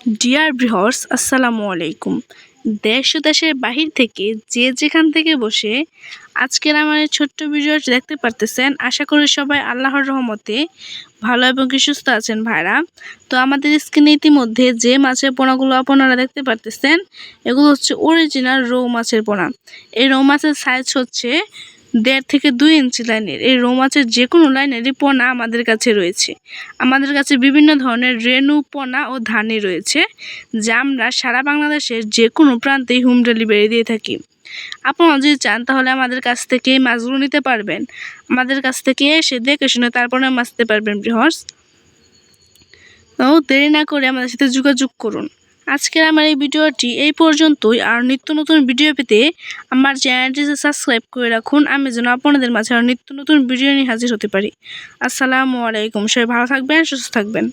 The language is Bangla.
ডিয়ার ভিউয়ার্স, আসসালামু আলাইকুম। দেশ ও দেশের বাহির থেকে যে যেখান থেকে বসে আজকের আমার এই ছোট্ট ভিডিওটি দেখতে পারতেছেন, আশা করি সবাই আল্লাহর রহমতে ভালো এবং সুস্থ আছেন ভাইরা। তো আমাদের স্ক্রিনে ইতিমধ্যে যে মাছের পোনাগুলো আপনারা দেখতে পারতেছেন, এগুলো হচ্ছে অরিজিনাল রৌ মাছের পোনা। এই রৌ মাছের সাইজ হচ্ছে 1.5 থেকে 2 ইঞ্চি লাইনের। এই রৌ মাছের যে কোনো লাইনেরই পোনা আমাদের কাছে রয়েছে। আমাদের কাছে বিভিন্ন ধরনের রেনু, পোনা ও ধানি রয়েছে, যা আমরা সারা বাংলাদেশের যে কোনো প্রান্তেই হোম ডেলিভারি দিয়ে থাকি। আপনারা যদি চান তাহলে আমাদের কাছ থেকে এই মাছগুলো নিতে পারবেন। আমাদের কাছ থেকে এসে দেখে শুনে তারপরে মাছ নিতে পারবেন ভিউয়ার্স। তো দেরি না করে আমাদের সাথে যোগাযোগ করুন। আজকের আমার এই ভিডিওটি এই পর্যন্তই। আর নিত্য নতুন ভিডিও পেতে আমার চ্যানেলটি সাবস্ক্রাইব করে রাখুন, আমি যেন আপনাদের মাঝে আর নিত্য নতুন ভিডিও নিয়ে হাজির হতে পারি। আসসালামু আলাইকুম। সবাই ভালো থাকবেন, সুস্থ থাকবেন।